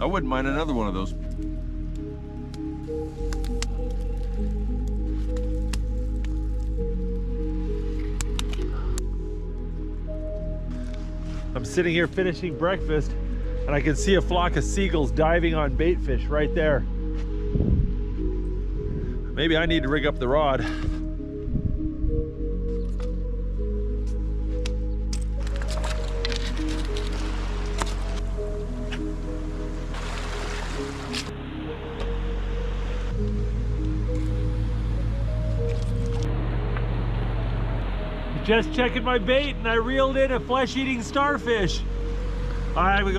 I wouldn't mind another one of those. I'm sitting here finishing breakfast and I can see a flock of seagulls diving on bait fish right there. Maybe I need to rig up the rod. Just checking my bait and I reeled in a flesh-eating starfish. All right, we go.